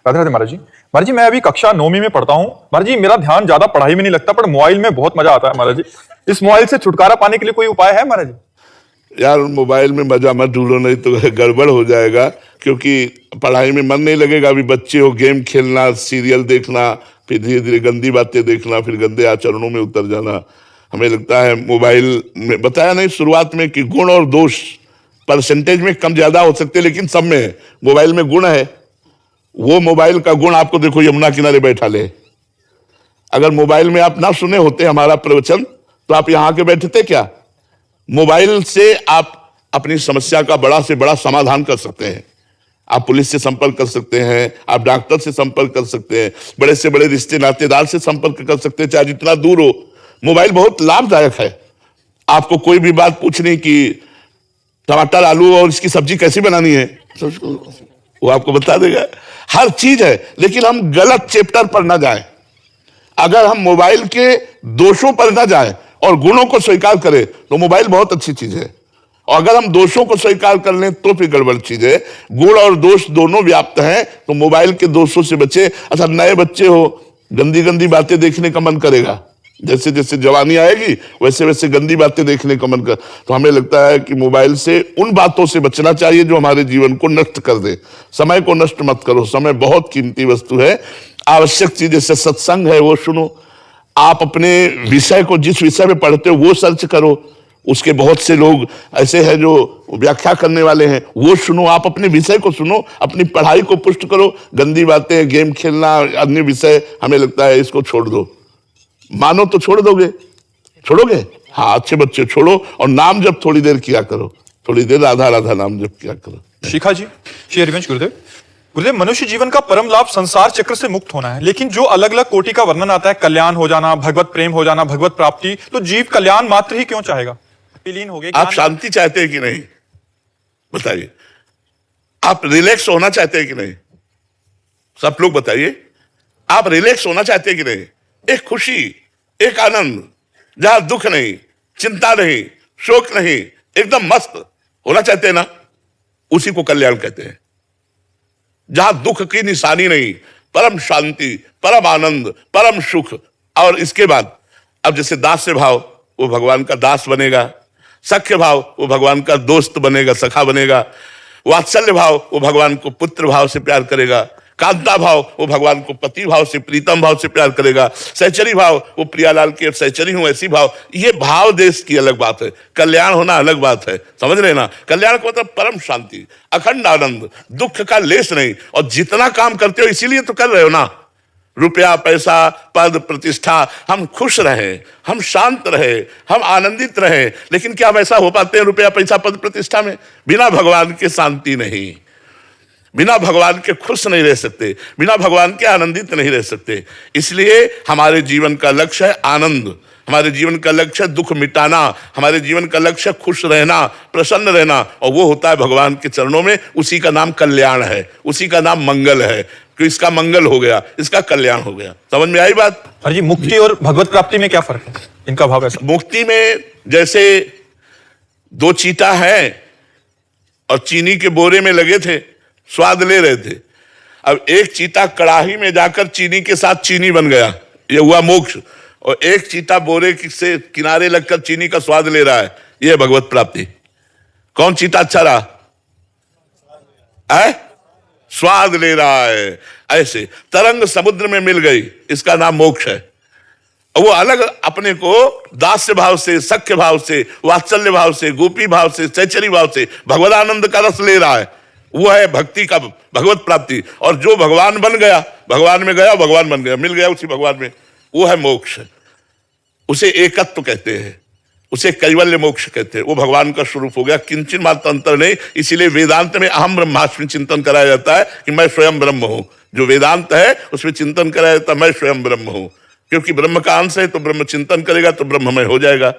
राधे राधे महाराज जी। महाराज जी मैं अभी कक्षा 9वीं में पढ़ता हूँ। महाराज जी मेरा ध्यान ज्यादा पढ़ाई में नहीं लगता, पर मोबाइल में बहुत मजा आता है महाराज जी। इस मोबाइल से छुटकारा पाने के लिए कोई उपाय है महाराज जी? यार मोबाइल में मजा मत ढूंढो, नहीं तो गड़बड़ हो जाएगा, क्योंकि पढ़ाई में मन नहीं लगेगा। अभी बच्चे हो, गेम खेलना, सीरियल देखना, फिर धीरे धीरे गंदी बातें देखना, फिर गंदे आचरणों में उतर जाना। हमें लगता है मोबाइल में बताया नहीं शुरुआत में कि गुण और दोष परसेंटेज में कम ज्यादा हो सकते, लेकिन सब में है। मोबाइल में गुण है, वो मोबाइल का गुण आपको देखो यमुना किनारे बैठा ले। अगर मोबाइल में आप ना सुने होते हमारा प्रवचन तो आप यहां के बैठते क्या? मोबाइल से आप अपनी समस्या का बड़ा से बड़ा समाधान कर सकते हैं। आप पुलिस से संपर्क कर सकते हैं, आप डॉक्टर से संपर्क कर सकते हैं, बड़े से बड़े रिश्ते नातेदार से संपर्क कर सकते हैं, चाहे जितना दूर हो। मोबाइल बहुत लाभदायक है। आपको कोई भी बात पूछनी कि टमाटर आलू और इसकी सब्जी कैसी बनानी है, वो आपको बता देगा। हर चीज है, लेकिन हम गलत चैप्टर पर ना जाएं। अगर हम मोबाइल के दोषों पर ना जाएं और गुणों को स्वीकार करें तो मोबाइल बहुत अच्छी चीज है, और अगर हम दोषों को स्वीकार कर लें तो फिर गड़बड़ चीज है। गुण और दोष दोनों व्याप्त हैं, तो मोबाइल के दोषों से बचे। अच्छा, नए बच्चे हो, गंदी गंदी बातें देखने का मन करेगा। जैसे जैसे जवानी आएगी वैसे वैसे गंदी बातें देखने का मन कर, तो हमें लगता है कि मोबाइल से उन बातों से बचना चाहिए जो हमारे जीवन को नष्ट कर दे। समय को नष्ट मत करो, समय बहुत कीमती वस्तु है। आवश्यक चीज जैसे सत्संग है वो सुनो, आप अपने विषय को जिस विषय में पढ़ते हो वो सर्च करो। उसके बहुत से लोग ऐसे हैं जो व्याख्या करने वाले हैं, वो सुनो। आप अपने विषय को सुनो, अपनी पढ़ाई को पुष्ट करो। गंदी बातें, गेम खेलना, अन्य विषय, हमें लगता है इसको छोड़ दो। मानो तो छोड़ दोगे, छोड़ोगे? हाँ, अच्छे बच्चे छोड़ो, और नाम जब थोड़ी देर किया करो, थोड़ी देर राधा राधा नाम जब किया करो। शिखा जी, श्री हरिवंश गुरुदेव। गुरुदेव, मनुष्य जीवन का परम लाभ संसार चक्र से मुक्त होना है, लेकिन जो अलग अलग कोटि का वर्णन आता है, कल्याण हो जाना, भगवत प्रेम हो जाना, भगवत प्राप्ति, तो जीव कल्याण मात्र ही क्यों चाहेगा? विलीन हो गए। आप शांति चाहते हैं कि नहीं, बताइए? आप रिलैक्स होना चाहते हैं कि नहीं? सब लोग बताइए, आप रिलैक्स होना चाहते हैं कि नहीं? एक खुशी, एक आनंद, जहां दुख नहीं, चिंता नहीं, शोक नहीं, एकदम मस्त होना चाहते हैं ना, उसी को कल्याण कहते हैं। जहां दुख की निशानी नहीं, परम शांति, परम आनंद, परम सुख। और इसके बाद अब जैसे दास्य भाव, वो भगवान का दास बनेगा। सख्य भाव, वो भगवान का दोस्त बनेगा, सखा बनेगा। वात्सल्य भाव, वो भगवान को पुत्र भाव से प्यार करेगा। कांता भाव, वो भगवान को पति भाव से, प्रीतम भाव से प्यार करेगा। सहचरी भाव, वो प्रियालाल के सहचरी हूं ऐसी भाव। ये भाव देश की अलग बात है, कल्याण होना अलग बात है। समझ रहे ना? कल्याण का मतलब परम शांति, अखंड आनंद, दुख का लेस नहीं। और जितना काम करते हो इसीलिए तो कर रहे हो ना, रुपया, पैसा, पद, प्रतिष्ठा, हम खुश रहे, हम शांत रहे, हम आनंदित रहे। लेकिन क्या हम ऐसा हो पाते हैं रुपया, पैसा, पद, प्रतिष्ठा में? बिना भगवान के शांति नहीं, बिना भगवान के खुश नहीं रह सकते, बिना भगवान के आनंदित नहीं रह सकते। इसलिए हमारे जीवन का लक्ष्य है आनंद, हमारे जीवन का लक्ष्य है दुख मिटाना, हमारे जीवन का लक्ष्य है खुश रहना, प्रसन्न रहना, और वो होता है भगवान के चरणों में। उसी का नाम कल्याण है, उसी का नाम मंगल है, कि इसका मंगल हो गया, इसका कल्याण हो गया। समझ में आई बात? अरे जी, मुक्ति और भगवत प्राप्ति में क्या फर्क है? इनका भाव ऐसा। मुक्ति में जैसे दो चीता हैं और चीनी के बोरे में लगे थे, स्वाद ले रहे थे। अब एक चीता कड़ाही में जाकर चीनी के साथ चीनी बन गया, ये हुआ मोक्ष। और एक चीता बोरे से किनारे लगकर चीनी का स्वाद ले रहा है, ये भगवत प्राप्ति। कौन चीता अच्छा रहा? स्वाद ले रहा है। ऐसे तरंग समुद्र में मिल गई, इसका नाम मोक्ष है। वो अलग अपने को दास्य भाव से, सख्य भाव से, वात्सल्य भाव से, गोपी भाव से, सहचरी भाव से भगवदानंद का रस ले रहा है, वो है भक्ति का भगवत प्राप्ति। और जो भगवान बन गया, भगवान में गया, भगवान बन गया, मिल गया उसी भगवान में, वो है मोक्ष। उसे एकत्व कहते हैं, उसे कैवल्य मोक्ष कहते हैं। वो भगवान का स्वरूप हो गया, किंचित मात्र अंतर नहीं। इसीलिए वेदांत में अहम ब्रह्मास्मि चिंतन कराया जाता है कि मैं स्वयं ब्रह्म हूं। जो वेदांत है उसमें चिंतन कराया जाता है मैं स्वयं ब्रह्म हूं, क्योंकि ब्रह्म का अंश है, तो ब्रह्म चिंतन करेगा तो ब्रह्ममय हो जाएगा।